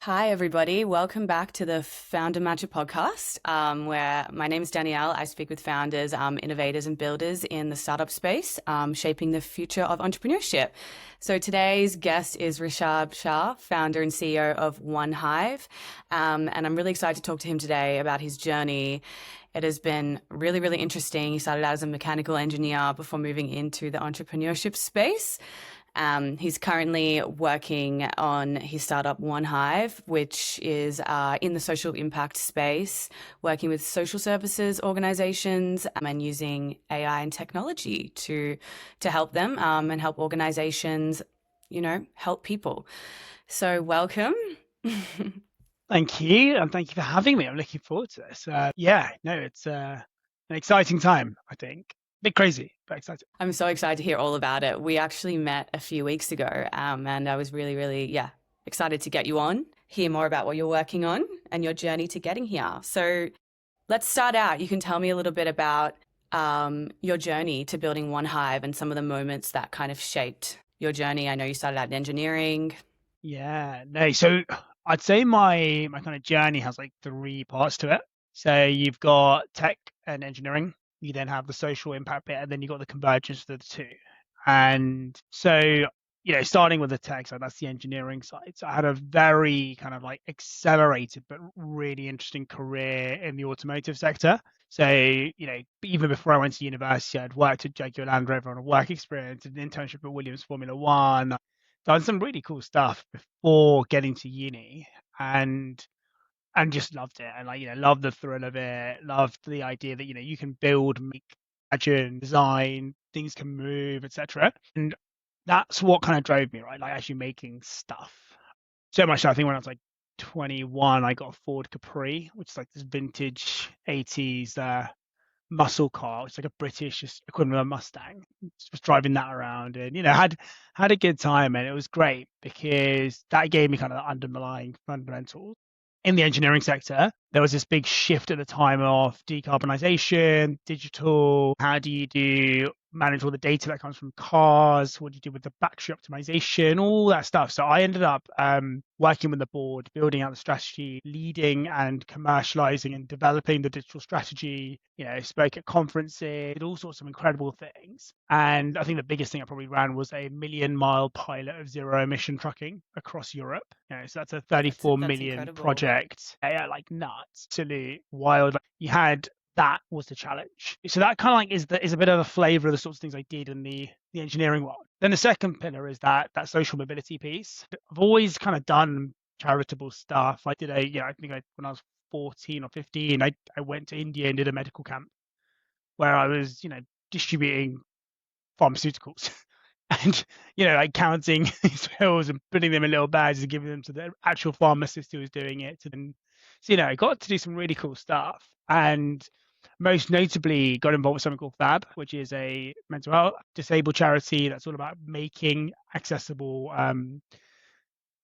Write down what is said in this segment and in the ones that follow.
Hi, everybody. Welcome back to the foundermatcha podcast, where my name is Danielle. I speak with founders, innovators, and builders in the startup space, shaping the future of entrepreneurship. So today's guest is Rushab Shah, founder and CEO of OneHive. And I'm really excited to talk to him today about his journey. It has been really, really interesting. He started out as a mechanical engineer before moving into the entrepreneurship space. He's currently working on his startup OneHive, which is in the social impact space, working with social services organizations and using AI and technology to help them and help organizations, help people. So welcome. Thank you, and thank you for having me. I'm looking forward to this. It's an exciting time, I think. A bit crazy, but exciting. I'm so excited to hear all about it. We actually met a few weeks ago, and I was really, really, excited to get you on, hear more about what you're working on and your journey to getting here. So let's start out. You can tell me a little bit about your journey to building OneHive and some of the moments that kind of shaped your journey. I know you started out in engineering. Yeah, no. So I'd say my kind of journey has like three parts to it. So you've got tech and engineering. You then have the social impact bit, and then you've got the convergence of the two. And so, starting with the tech side, that's the engineering side. So I had a very kind of like accelerated but really interesting career in the automotive sector. So, even before I went to university, I'd worked at Jaguar Land Rover on a work experience, an internship at Williams Formula One, done some really cool stuff before getting to uni, and just loved it, and loved the thrill of it, loved the idea that you can build, make, imagine, design, things can move, etc. And that's what kind of drove me, right? Like actually making stuff. So much so, I think when I was like 21, I got a Ford Capri, which is like this vintage 80s muscle car. It's like a British equivalent of a Mustang. Just was driving that around, and had a good time, and it was great because that gave me kind of the underlying fundamentals. In the engineering sector, there was this big shift at the time of decarbonization, digital. How do you manage all the data that comes from cars? What do you do with the battery optimization? All that stuff. So I ended up working with the board, building out the strategy, leading and commercializing and developing the digital strategy. Spoke at conferences, did all sorts of incredible things. And I think the biggest thing I probably ran was a 1 million-mile pilot of zero-emission trucking across Europe. So that's a 34 That's million incredible. project. Yeah, like nuts, absolute wild. You had that was the challenge. So that kind of like is a bit of a flavor of the sorts of things I did in the engineering world. Then the second pillar is that social mobility piece. I've always kind of done charitable stuff. I did when I was 14 or 15, I went to India and did a medical camp where I was, distributing pharmaceuticals and, like counting these pills and putting them in little bags and giving them to the actual pharmacist who was doing it. And so, I got to do some really cool stuff, and most notably got involved with something called FAB, which is a mental health disabled charity that's all about making accessible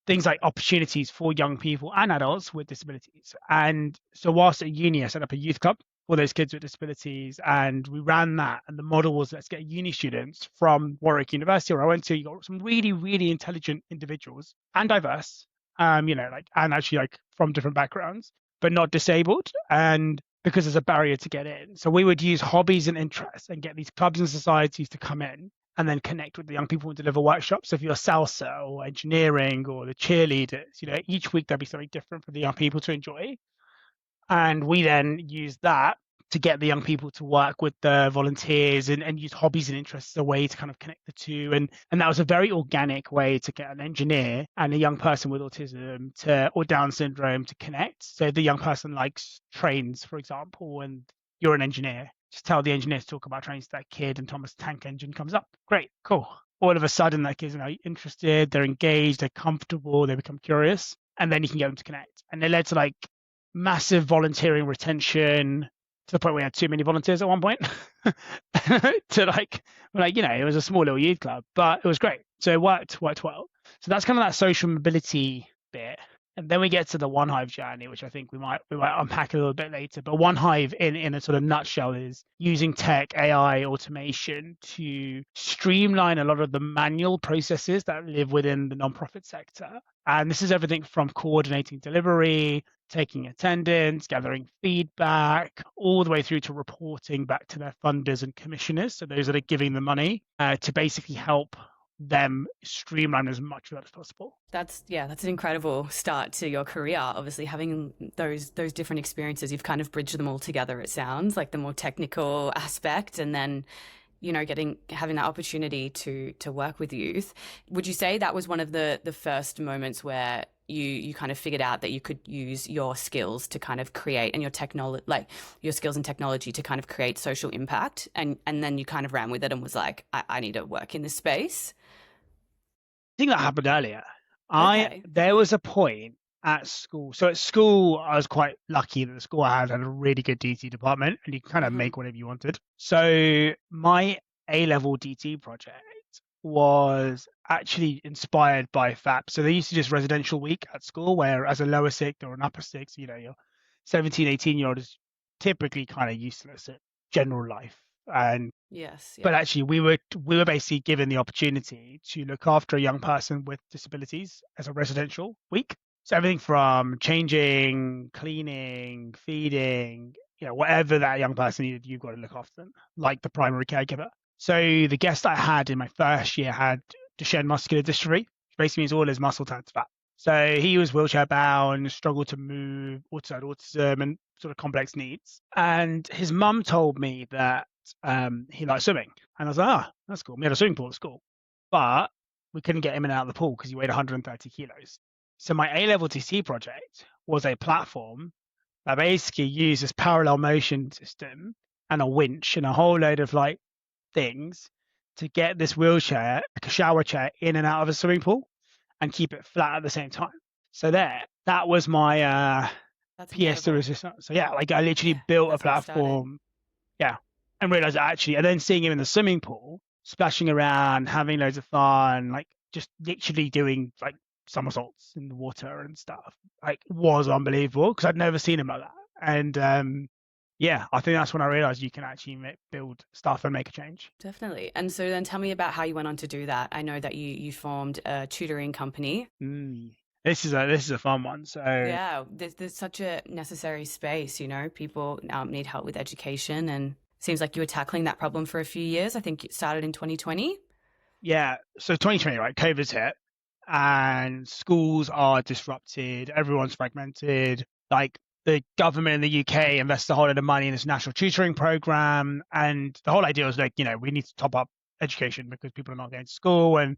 things like opportunities for young people and adults with disabilities. And so whilst at uni, I set up a youth club for those kids with disabilities, and we ran that. And the model was, let's get uni students from Warwick University, where I went to. You got some really, really intelligent individuals and diverse, and actually like from different backgrounds, but not disabled. And because there's a barrier to get in. So we would use hobbies and interests and get these clubs and societies to come in and then connect with the young people and deliver workshops. So if you're salsa or engineering or the cheerleaders, each week there'll be something different for the young people to enjoy. And we then use that to get the young people to work with the volunteers and use hobbies and interests as a way to kind of connect the two. And that was a very organic way to get an engineer and a young person with autism or Down syndrome to connect. So the young person likes trains, for example, and you're an engineer. Just tell the engineer to talk about trains to that kid, and Thomas Tank Engine comes up. Great, cool. All of a sudden, that kid's interested, they're engaged, they're comfortable, they become curious, and then you can get them to connect. And it led to like massive volunteering retention, to the point where we had too many volunteers at one point. To it was a small little youth club, but it was great. So it worked well. So that's kind of that social mobility bit. And then we get to the OneHive journey, which I think we might unpack a little bit later. But OneHive, in a sort of nutshell, is using tech, AI, automation to streamline a lot of the manual processes that live within the nonprofit sector. And this is everything from coordinating delivery, taking attendance, gathering feedback, all the way through to reporting back to their funders and commissioners, so those that are giving the money, to basically help them streamline as much of that as possible. That's an incredible start to your career. Obviously, having those different experiences, you've kind of bridged them all together. It sounds like the more technical aspect, and then having that opportunity to work with youth. Would you say that was one of the first moments where you kind of figured out that you could use your skills to kind of create, and your skills and technology to kind of create social impact, and then you kind of ran with it and was like, I need to work in this space? I think that happened earlier. Okay. There was a point at school. So at school, I was quite lucky that the school I had a really good DT department, and you could kind of make whatever you wanted. So my A-level DT project was actually inspired by FAPS. So they used to just residential week at school, where as a lower sixth or an upper sixth, your 17, 18-year-old is typically kind of useless at general life. And Yes. but actually we were basically given the opportunity to look after a young person with disabilities as a residential week. So everything from changing, cleaning, feeding, whatever that young person needed, you've got to look after them, like the primary caregiver. So the guest I had in my first year had Duchenne muscular dystrophy, which basically means all his muscle turned to fat. So he was wheelchair bound, struggled to move, also had autism and sort of complex needs. And his mum told me that he liked swimming. And I was like, that's cool. We had a swimming pool at school, but we couldn't get him in and out of the pool because he weighed 130 kilos. So my A-level TC project was a platform that basically used this parallel motion system and a winch and a whole load of things to get this wheelchair, like a shower chair, in and out of a swimming pool and keep it flat at the same time. So that was my That's pièce de incredible. résistance. So yeah, I literally Yeah, built a that's how it started. platform. Yeah. And realized and then seeing him in the swimming pool, splashing around, having loads of fun, just literally doing somersaults in the water and stuff, was unbelievable because I'd never seen him like that. And yeah, I think that's when I realized you can actually build stuff and make a change. Definitely. And so then tell me about how you went on to do that. I know that you formed a tutoring company. This is a fun one. So Yeah, there's such a necessary space, people need help with education, and it seems like you were tackling that problem for a few years. I think it started in 2020. yeah, so 2020, right? COVID's hit and schools are disrupted. Everyone's fragmented. The government in the UK invests a whole lot of money in this national tutoring program. And the whole idea was we need to top up education because people are not going to school, and,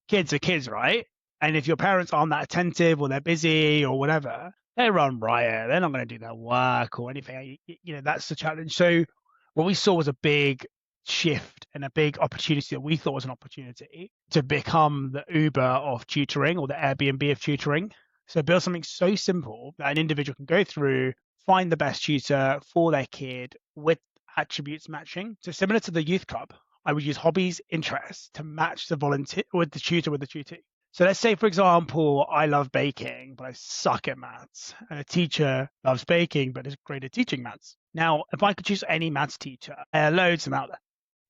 kids are kids, right? And if your parents aren't that attentive or they're busy or whatever, they run riot. They're not going to do their work or anything. That's the challenge. So what we saw was a big shift and a big opportunity that we thought was an opportunity to become the Uber of tutoring or the Airbnb of tutoring. So build something so simple that an individual can go through, find the best tutor for their kid with attributes matching. So similar to the youth club, I would use hobbies, interests to match the volunteer with the tutor with the tutee. So let's say, for example, I love baking, but I suck at maths. And a teacher loves baking, but is great at teaching maths. Now, if I could choose any maths teacher, there are loads of them out there.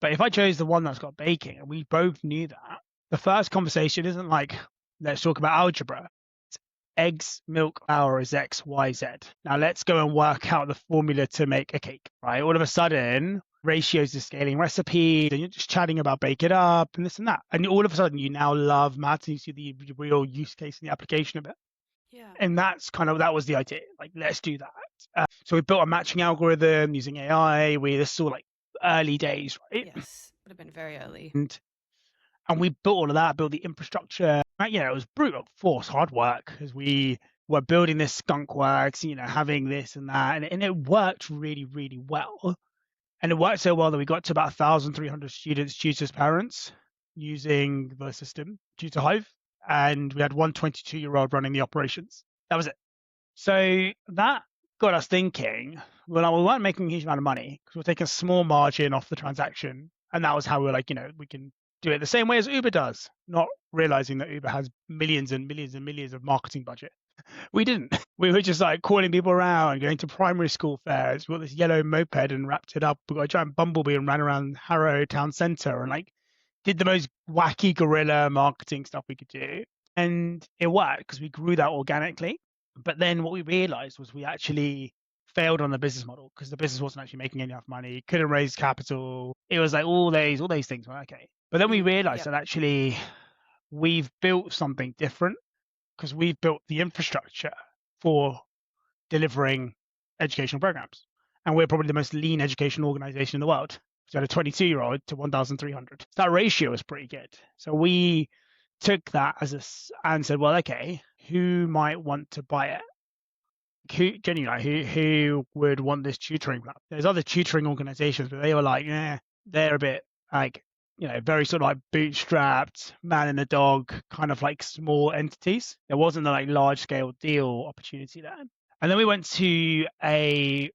But if I chose the one that's got baking and we both knew that, the first conversation isn't let's talk about algebra. It's eggs, milk, flour is X, Y, Z. Now let's go and work out the formula to make a cake, right? All of a sudden, ratios to scaling recipes, and you're just chatting about bake it up and this and that. And all of a sudden, you now love maths and you see the real use case and the application of it. Yeah. And that was the idea. Let's do that. So we built a matching algorithm using AI. This is all early days, right? Yes, would have been very early. And we built all of that, built the infrastructure. It was brutal force, hard work as we were building this skunk works, having this and that. And it worked really, really well. And it worked so well that we got to about 1,300 students, tutors, parents using the system, TutorHive. And we had one 22-year-old running the operations. That was it. So that got us thinking, well, we weren't making a huge amount of money because we're taking a small margin off the transaction. And that was how we're we can do it the same way as Uber does, not realizing that Uber has millions and millions and millions of marketing budget. We didn't. We were just like calling people around, going to primary school fairs. We got this yellow moped and wrapped it up. We got a giant bumblebee and ran around Harrow town centre and like did the most wacky guerrilla marketing stuff we could do. And it worked because we grew that organically. But then what we realized was we actually failed on the business model because the business wasn't actually making enough money, couldn't raise capital. It was like all these things were okay. But then we realized Yep. that actually we've built something different because we've built the infrastructure for delivering educational programs. And we're probably the most lean educational organization in the world. So a 22-year-old to 1,300. So that ratio is pretty good. So we took that and said, well, okay, who might want to buy it? Who would want this tutoring platform? There's other tutoring organizations, but they were like, yeah, they're a bit like, very sort of like bootstrapped, man and a dog, kind of like small entities. There wasn't a like large scale deal opportunity there. And then we went to an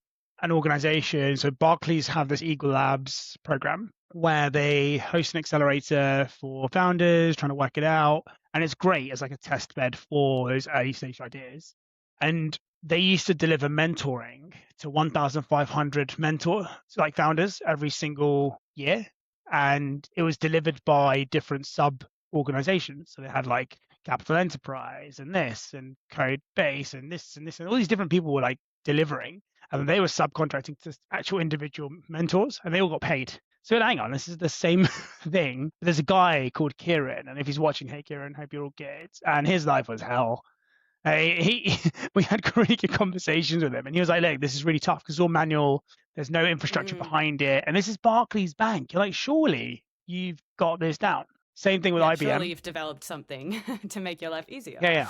organization. So Barclays have this Eagle Labs program where they host an accelerator for founders trying to work it out. And it's great as like a test bed for those early stage ideas. And they used to deliver mentoring to 1,500 like founders every single year. And it was delivered by different sub organizations. So they had like Capital Enterprise and this and Code Base and this and this and all these different people were like delivering, and they were subcontracting to actual individual mentors, and they all got paid. So hang on, this is the same thing. There's a guy called Kieran, and if he's watching, hey Kieran, hope you're all good. And his life was hell. We had really good conversations with him, and he was like, look, this is really tough because it's all manual. There's no infrastructure behind it, and this is Barclays Bank. You're like, surely you've got this down. Same thing with IBM. Surely you've developed something to make your life easier. Yeah.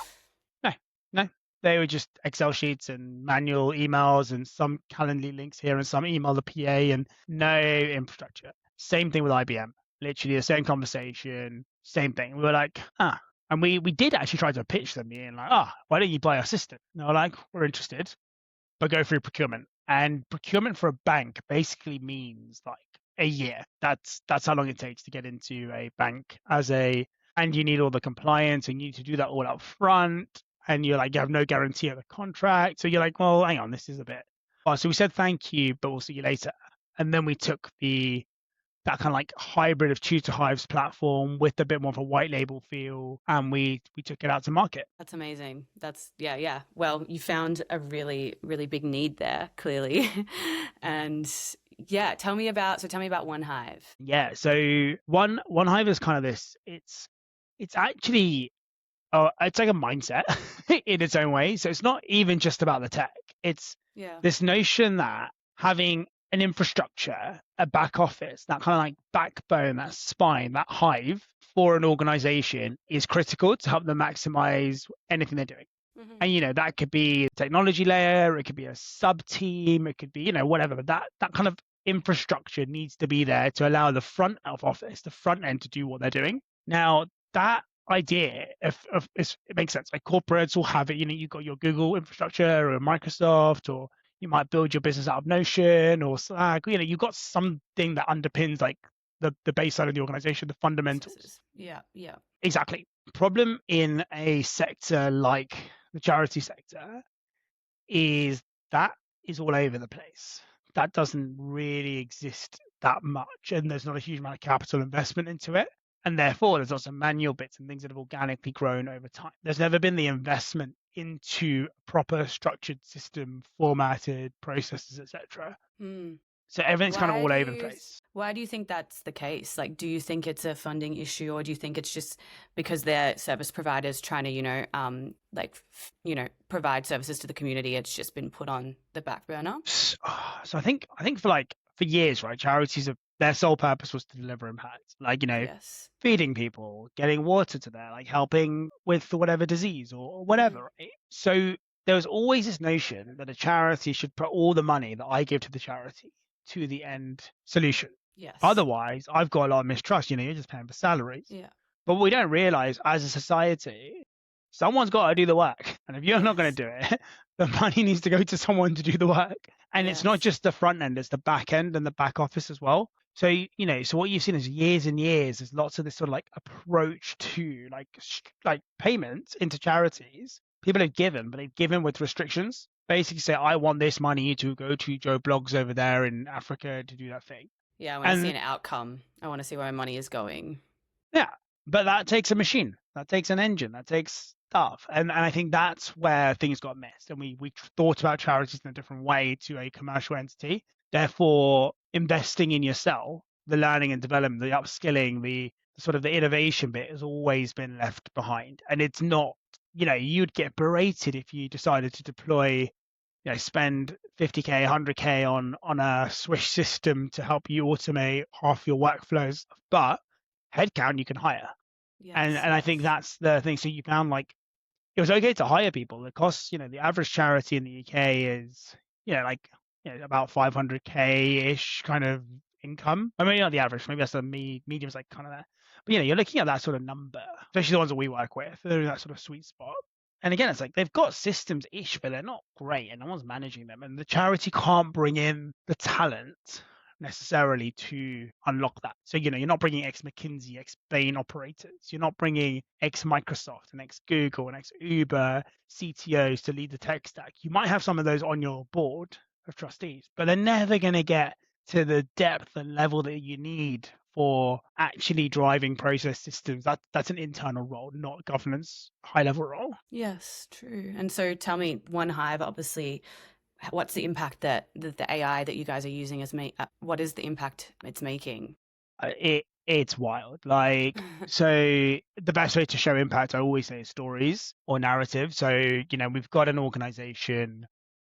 No. They were just Excel sheets and manual emails and some Calendly links here and some email the PA and no infrastructure. Same thing with IBM. Literally the same conversation, same thing. We were like, and we did actually try to pitch them being like, why don't you buy our system? And they were like, we're interested, but go through procurement. And procurement for a bank basically means like a year. That's how long it takes to get into a bank and you need all the compliance and you need to do that all up front. And you're like, you have no guarantee of the contract. So you're like, well, hang on, this is a bit. So we said, thank you, but we'll see you later. And then we took that kind of like hybrid of TutorHive's platform with a bit more of a white label feel, and we took it out to market. That's amazing. That's yeah. Well, you found a really, really big need there, clearly. And yeah, tell me about OneHive. Yeah, so OneHive is kind of this. It's actually it's like a mindset in its own way. So it's not even just about the tech. It's this notion that having an infrastructure, a back office, that kind of like backbone, that spine, that hive for an organization is critical to help them maximize anything they're doing. And that could be a technology layer, it could be a sub team, it could be whatever. But that kind of infrastructure needs to be there to allow the front of office, the front end, to do what they're doing. Now that idea, if it makes sense, like corporates will have it. You've got your Google infrastructure or Microsoft, or you might build your business out of Notion or Slack. You've got something that underpins like the baseline of the organization, the fundamentals. Yeah. Exactly. Problem in a sector like the charity sector is that is all over the place. That doesn't really exist that much, and there's not a huge amount of capital investment into it. And therefore, there's lots of manual bits and things that have organically grown over time. There's never been the investment into a proper structured system, formatted processes, etc. So everything's kind of all over the place. Why do you think that's the case? Like, do you think it's a funding issue, or do you think it's just because they're service providers trying to, provide services to the community? It's just been put on the back burner. So I think for years, right, charities their sole purpose was to deliver impact, feeding people, getting water to them, like helping with whatever disease or whatever. Right? So there was always this notion that a charity should put all the money that I give to the charity to the end solution. Yes. Otherwise, I've got a lot of mistrust. You're just paying for salaries. Yeah. But what we don't realize as a society, someone's got to do the work. And if you're not going to do it, the money needs to go to someone to do the work. And it's not just the front end, it's the back end and the back office as well. So, so what you've seen is years and years, there's lots of this sort of like approach to like payments into charities people have given, but they've given with restrictions. Basically say, I want this money to go to Joe Blogs over there in Africa to do that thing. Yeah, I want to see And an outcome. I want to see where my money is going. yeah, but that takes a machine, that takes an engine, that takes stuff. And I think that's where things got missed. And we thought about charities in a different way to a commercial entity. Therefore, investing in yourself, the learning and development, the upskilling, the sort of the innovation bit has always been left behind. And it's not, you'd get berated if you decided to deploy, spend 50K, 100K on a Swish system to help you automate half your workflows. But headcount you can hire. And Yes, I think yes. that's the thing. So you found like it was okay to hire people. The costs, the average charity in the UK is, like about 500K-ish kind of income. I mean, not the average, maybe that's the medium's like kind of that. But you're looking at that sort of number, especially the ones that we work with. They're in that sort of sweet spot. And again, it's like they've got systems-ish, but they're not great, and no one's managing them. And the charity can't bring in the talent necessarily to unlock that. So, you're not bringing ex McKinsey, ex Bain operators. You're not bringing ex Microsoft and ex Google and ex Uber CTOs to lead the tech stack. You might have some of those on your board of trustees, but they're never going to get to the depth and level that you need for actually driving process systems. That's an internal role, not governance high level role. Yes, true. And so tell me, OneHive, obviously, what's the impact that the AI that you guys are using what is the impact it's making? It's wild. Like, so the best way to show impact, I always say, is stories or narrative. So, we've got an organization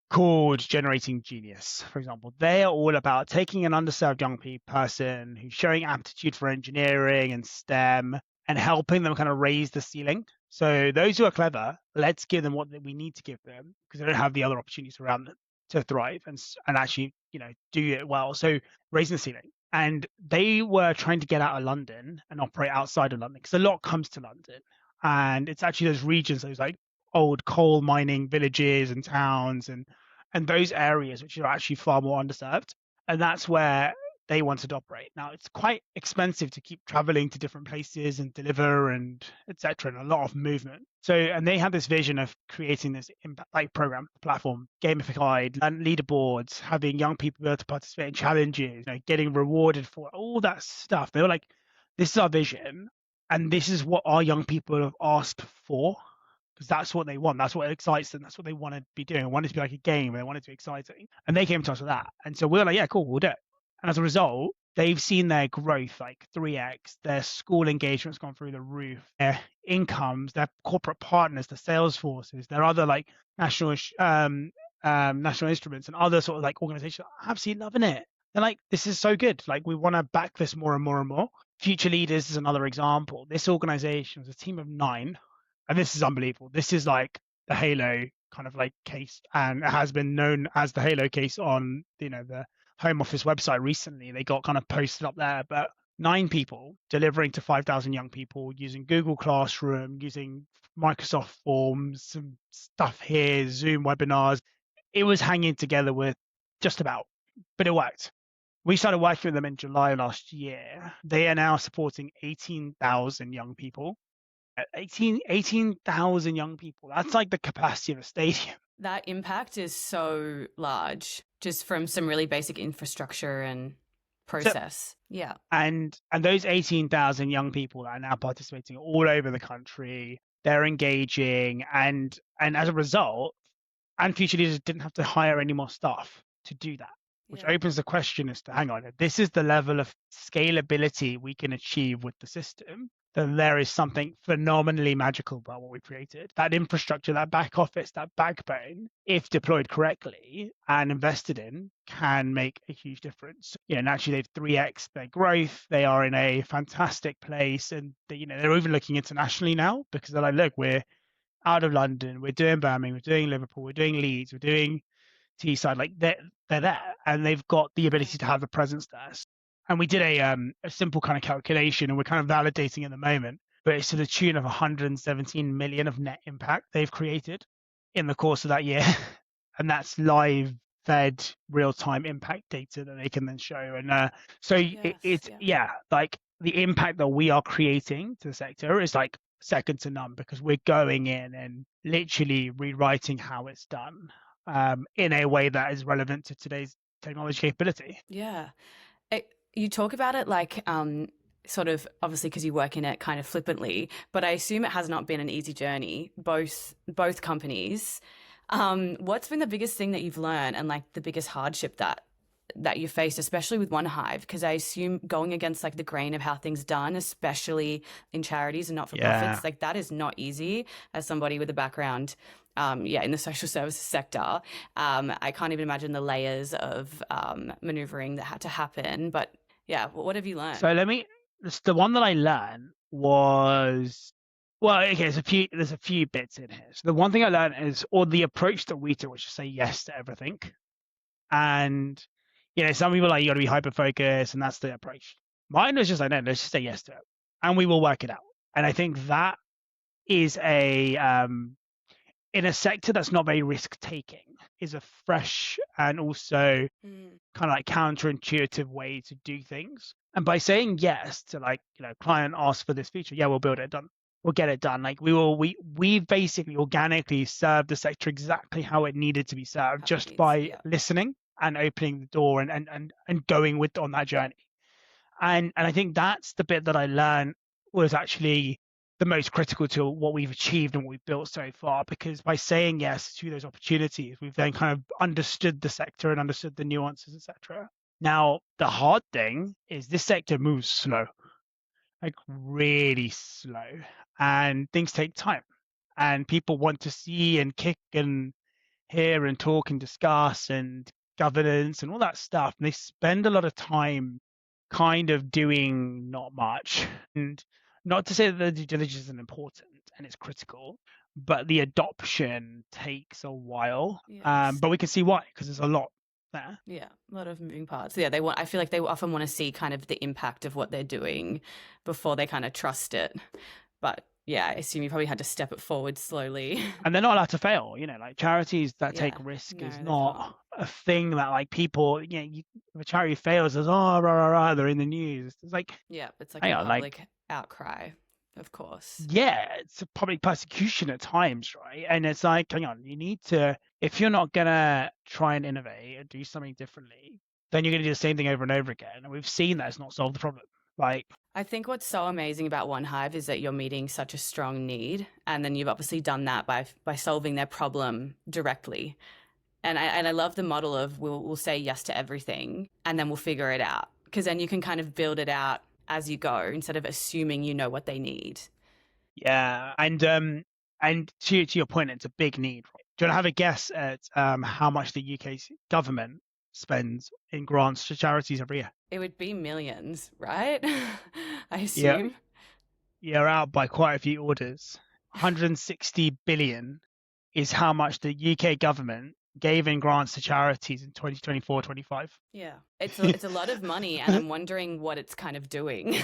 called Generating Genius, for example. They are all about taking an underserved young person who's showing aptitude for engineering and STEM and helping them kind of raise the ceiling. So those who are clever, let's give them what we need to give them because they don't have the other opportunities around them to thrive and actually, do it well. So raising the ceiling. And they were trying to get out of London and operate outside of London because a lot comes to London. And it's actually those regions, those like old coal mining villages and towns and those areas which are actually far more underserved. And that's where they wanted to operate. Now it's quite expensive to keep traveling to different places and deliver and etc. and a lot of movement. So, and they had this vision of creating this impact like program platform, gamified and leaderboards, having young people be able to participate in challenges, getting rewarded for all that stuff. They were like, this is our vision and this is what our young people have asked for because that's what they want. That's what excites them. That's what they want to be doing. They want it to be like a game. They want it to be exciting. And they came to us with that. And so we were like, yeah, cool, we'll do it. And as a result, they've seen their growth like 3x. Their school engagement's gone through the roof. Their incomes, their corporate partners, the sales forces, their other like national instruments and other sort of like organizations are absolutely loving it. They're like, this is so good. Like, we want to back this more and more and more. Future Leaders is another example. This organization was a team of 9. And this is unbelievable. This is like the Halo kind of like case, and it has been known as the Halo case on the Home Office website recently. They got kind of posted up there, but 9 people delivering to 5,000 young people using Google Classroom, using Microsoft Forms, some stuff here, Zoom webinars. It was hanging together with just about, but it worked. We started working with them in July last year. They are now supporting 18,000 young people. 18,000 young people. That's like the capacity of a stadium. That impact is so large just from some really basic infrastructure and process. Yeah. And those 18,000 young people that are now participating all over the country, they're engaging and as a result, and Future Leaders didn't have to hire any more staff to do that, which opens the question as to, hang on, if this is the level of scalability we can achieve with the system, then there is something phenomenally magical about what we created. That infrastructure, that back office, that backbone, if deployed correctly and invested in, can make a huge difference. Naturally, they've 3x their growth. They are in a fantastic place, and they're even looking internationally now because they're like, look, we're out of London, we're doing Birmingham, we're doing Liverpool, we're doing Leeds, we're doing Teesside. Like they're there, and they've got the ability to have the presence there. And we did a simple kind of calculation, and we're kind of validating at the moment, but it's to the tune of 117 million of net impact they've created in the course of that year. And that's live fed real-time impact data that they can then show. And so it's like the impact that we are creating to the sector is like second to none, because we're going in and literally rewriting how it's done in a way that is relevant to today's technology capability. Yeah. You talk about it like sort of obviously because you work in it kind of flippantly, but I assume it has not been an easy journey, both companies. What's been the biggest thing that you've learned and like the biggest hardship that you faced, especially with OneHive? Because I assume going against like the grain of how things done, especially in charities and not for Yeah. profits, like that is not easy. As somebody with a background, in the social services sector, I can't even imagine the layers of maneuvering that had to happen. But yeah, what have you learned? So the one that I learned was, well, okay, there's a few bits in here. So the one thing I learned is, or the approach that we took was to say yes to everything. And, some people are like, you got to be hyper focused, and that's the approach. Mine was just like, no, let's just say yes to it, and we will work it out. And I think that is in a sector that's not very risk taking, is a fresh and also kind of like counterintuitive way to do things. And by saying yes to, like, client asks for this feature, yeah, we'll build it done. We'll get it done. Like we basically organically served the sector exactly how it needed to be served, just by listening and opening the door and going with on that journey. And I think that's the bit that I learned was actually the most critical to what we've achieved and what we've built so far, because by saying yes to those opportunities, we've then kind of understood the sector and understood the nuances, etc. Now, the hard thing is this sector moves slow, like really slow, and things take time. And people want to see and kick and hear and talk and discuss and governance and all that stuff. And they spend a lot of time kind of doing not much. And not to say that the due diligence isn't important and it's critical, but the adoption takes a while. Yes. But we can see why, because there's a lot there. Yeah, a lot of moving parts. Yeah, I feel like they often want to see kind of the impact of what they're doing before they kind of trust it. But yeah, I assume you probably had to step it forward slowly. And they're not allowed to fail, like charities that take risk No, is they not can't. a thing that, like, people, if a charity fails, there's, oh, rah, rah, rah, they're in the news. It's like, Yeah, it's like hang a on, like, public outcry, of course. yeah, it's a public persecution at times, right? And it's like, hang on, you need to, if you're not gonna try and innovate and do something differently, then you're gonna do the same thing over and over again. And we've seen that it's not solved the problem. Like, I think what's so amazing about OneHive is that you're meeting such a strong need, and then you've obviously done that by solving their problem directly. And I love the model of we'll say yes to everything, and then we'll figure it out, because then you can kind of build it out as you go instead of assuming you know what they need. yeah, and to your point, it's a big need. Right? Do you want to have a guess at how much the UK government spends in grants to charities every year? It would be millions, right? I Yeah, assume. you're out by quite a few orders. 160 billion is how much the UK government gave in grants to charities in 2024-25. Yeah. It's a lot of money, and I'm wondering what it's kind of doing.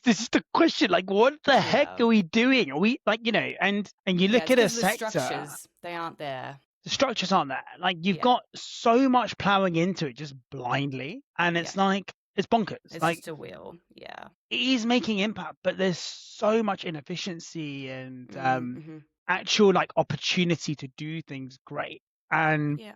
This is the question. Like, what the heck Yeah. are we doing? Are we, like, and you Yeah, look it's at a because the sector, structures, they aren't there. the structures aren't there. Like, you've Yeah. got so much plowing into it just blindly, and it's Yeah. like, it's bonkers. It's Like, just a wheel. Yeah. it is making impact, but there's so much inefficiency and Mm-hmm. actual, like, opportunity to do things great. Yeah.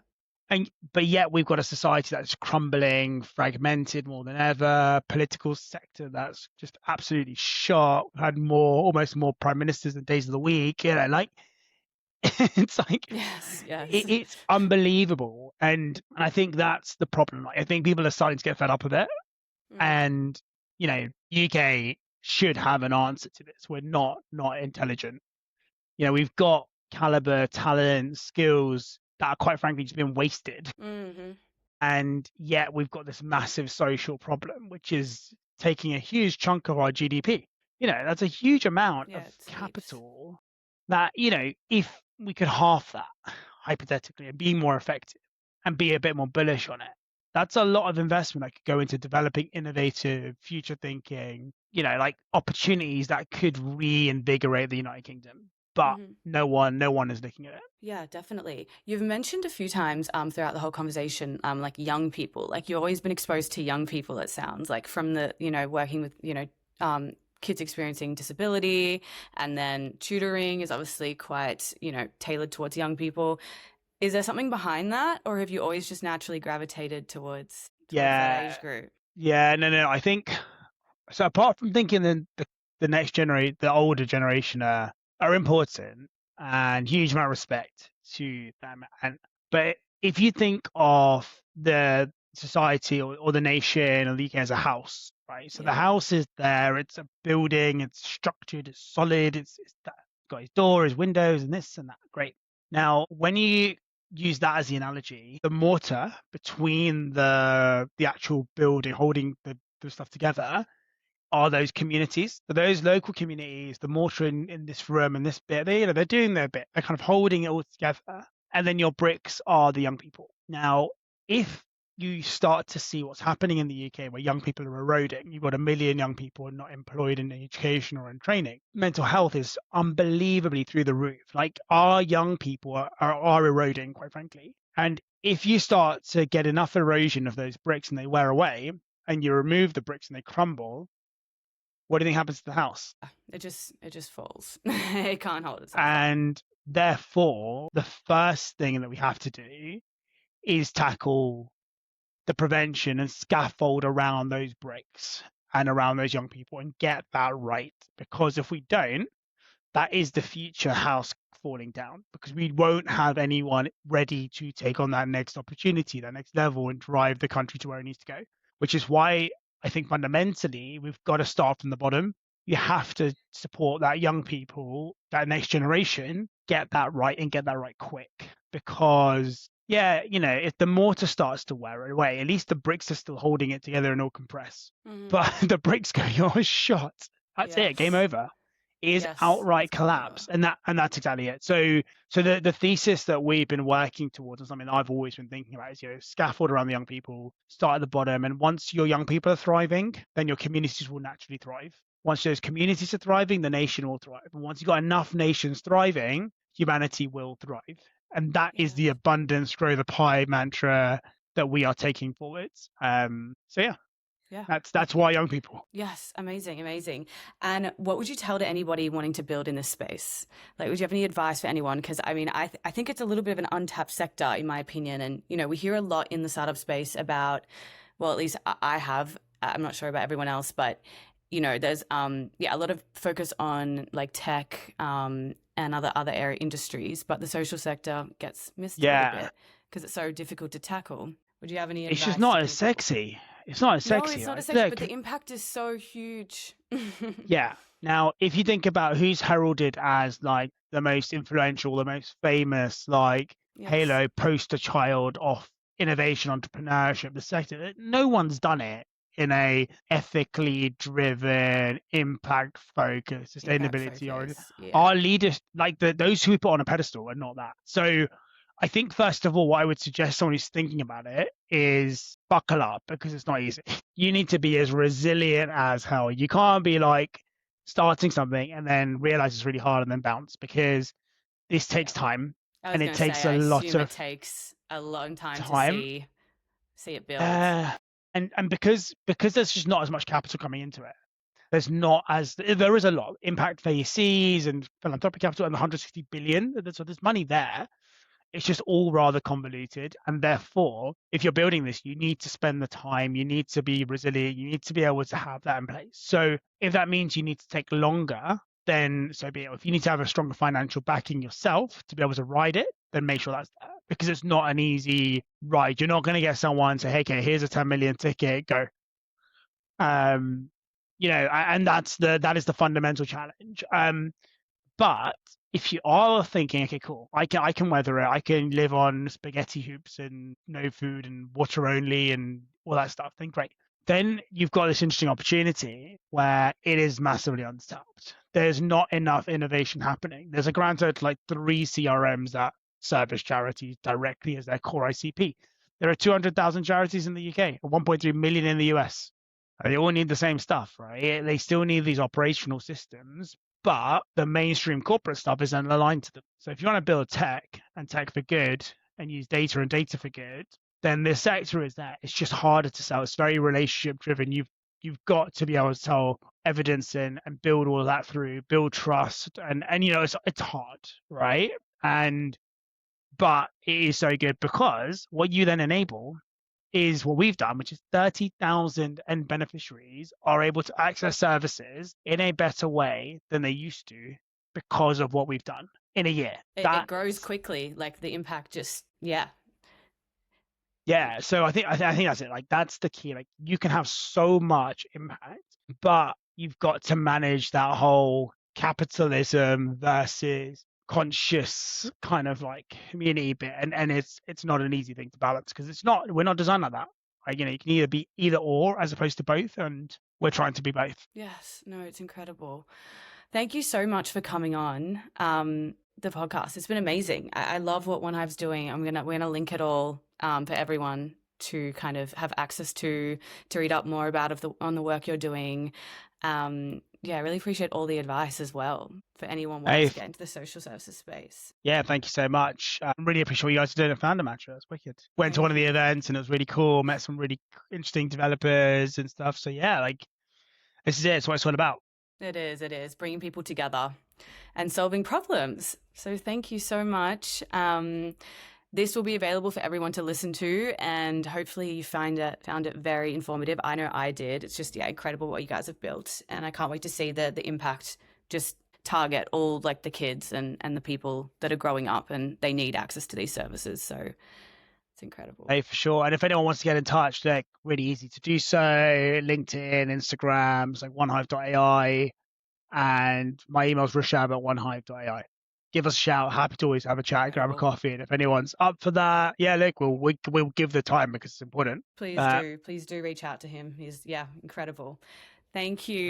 But yet we've got a society that's crumbling, fragmented more than ever, political sector that's just absolutely shot. We've had almost more prime ministers than days of the week. Like, it's like, Yes. Yes. it's unbelievable. And I think that's the problem. Like, I think people are starting to get fed up with it. Mm. And, UK should have an answer to this. We're not intelligent. We've got caliber, talent, skills that are, quite frankly, just being wasted. Mm-hmm. And yet we've got this massive social problem, which is taking a huge chunk of our GDP. That's a huge amount Yeah, of it's heaps. capital that, if we could half that, hypothetically, and be more effective and be a bit more bullish on it, that's a lot of investment that could go into developing innovative, future thinking, like, opportunities that could reinvigorate the United Kingdom. But Mm-hmm. no one is looking at it. Yeah, definitely. You've mentioned a few times throughout the whole conversation, like young people. Like you've always been exposed to young people. It sounds like from the working with kids experiencing disability, and then tutoring is obviously quite, tailored towards young people. Is there something behind that, or have you always just naturally gravitated towards that Yeah, age group? yeah, no. I think so. Apart from thinking the next generation, the older generation are important and huge amount of respect to them. And but if you think of the society or the nation or the UK as a house, right? So the Yeah. house is there. It's a building. It's structured. It's solid. It's got its door, its windows, and this and that. Great. Now, when you use that as the analogy, the mortar between the actual building holding the stuff together are those communities. So those local communities, the mortar in this room and this bit, they're doing their bit. They're kind of holding it all together. And then your bricks are the young people. Now, if you start to see what's happening in the UK where young people are eroding, you've got 1 million young people not employed in education or in training. Mental health is unbelievably through the roof. Like our young people are eroding, quite frankly. And if you start to get enough erosion of those bricks and they wear away, and you remove the bricks and they crumble, what do you think happens to the house? It just falls. It can't hold itself up. And therefore, the first thing that we have to do is tackle the prevention and scaffold around those bricks and around those young people and get that right. Because if we don't, that is the future house falling down, because we won't have anyone ready to take on that next opportunity, that next level, and drive the country to where it needs to go. Which is why I think fundamentally we've got to start from the bottom. You have to support that young people, that next generation, get that right and get that right quick. Because yeah, if the mortar starts to wear away, at least the bricks are still holding it together and all compress. But the bricks go, you're shot. That's it, game Yes. over. Is Yes, outright it's game over. collapse, and that's exactly it. So the thesis that we've been working towards, and something I've always been thinking about, is scaffold around the young people, start at the bottom, and once your young people are thriving, then your communities will naturally thrive. Once those communities are thriving, the nation will thrive. And once you've got enough nations thriving, humanity will thrive. And that is Yes. the abundance grow the pie mantra that we are taking forwards. So yeah, Yeah. that's why young people. Yes, amazing, amazing. And what would you tell to anybody wanting to build in this space? Like, would you have any advice for anyone? Because I mean, I think it's a little bit of an untapped sector, in my opinion. And we hear a lot in the startup space about, well, at least I have. I'm not sure about everyone else, but there's a lot of focus on like tech and other area industries, but the social sector gets missed a little Yeah, bit because it's so difficult to tackle. Would you have any it's just advice to not as people? sexy. It's not as No, sexy, it's not a right? section, but Look, the impact is so huge. yeah. Now, if you think about who's heralded as like the most influential, the most famous, like Yes. Halo poster child of innovation, entrepreneurship, the sector, no one's done it in a ethically driven, impact focused, Impact sustainability oriented. focus. Yeah. Our leaders, like those who we put on a pedestal, are not that. So I think first of all, what I would suggest someone who's thinking about it is buckle up, because it's not easy. You need to be as resilient as hell. You can't be like starting something and then realize it's really hard and then bounce, because this Yeah. takes time I was and it going to say, takes a I lot assume it of takes a long time to time. see it build. Uh, and because there's just not as much capital coming into it. There is a lot impact VCs and philanthropic capital and 160 billion. So there's money there. It's just all rather convoluted, and therefore if you're building this, you need to spend the time, you need to be resilient, you need to be able to have that in place. So if that means you need to take longer, then so be it. If you need to have a stronger financial backing yourself to be able to ride it, then make sure that's there, because it's not an easy ride. You're not going to get someone to, hey, okay, here's a 10 million ticket, go. um and that is the fundamental challenge. But if you are thinking, okay, cool, I can weather it, I can live on spaghetti hoops and no food and water only and all that stuff, then great. Then you've got this interesting opportunity where it is massively untapped. There's not enough innovation happening. There's a grand total like 3 CRMs that service charities directly as their core ICP. There are 200,000 charities in the UK, 1.3 million in the US. They all need the same stuff, right? They still need these operational systems, but the mainstream corporate stuff isn't aligned to them. So if you want to build tech and tech for good and use data and data for good, then this sector is there. It's just harder to sell. It's very relationship driven. You've got to be able to tell evidence in and build all of that through, build trust, and it's hard, right? But it is so good because what you then enable is what we've done, which is 30,000 end beneficiaries are able to access services in a better way than they used to because of what we've done in a year. It grows quickly, like the impact just, yeah. Yeah, so I think that's it. Like that's the key. Like you can have so much impact, but you've got to manage that whole capitalism versus conscious kind of like community bit, and it's not an easy thing to balance because we're not designed like that. Like you can either be either or as opposed to both, and we're trying to be both. Yes, no, it's incredible. Thank you so much for coming on the podcast. It's been amazing. I love what OneHive's doing. We're gonna link it all for everyone to kind of have access to read up more about on the work you're doing. Yeah, I really appreciate all the advice as well for anyone wanting to get into the social services space. Yeah, thank you so much. I really appreciate what you guys are doing at foundermatcha. That's wicked. Went to one of the events and it was really cool. Met some really interesting developers and stuff. So yeah, like this is it. It's what it's all about. It is bringing people together and solving problems. So thank you so much. This will be available for everyone to listen to, and hopefully you found it very informative. I know I did. It's just incredible what you guys have built, and I can't wait to see the impact just target all like the kids and the people that are growing up and they need access to these services. So it's incredible. Hey, for sure. And if anyone wants to get in touch, they're really easy to do so. LinkedIn, Instagrams, like onehive.ai, and my email's rushab@onehive.ai. Give us a shout. Happy to always have a chat, grab a coffee. And if anyone's up for that, yeah, look, we'll give the time because it's important. Please do reach out to him. He's incredible. Thank you.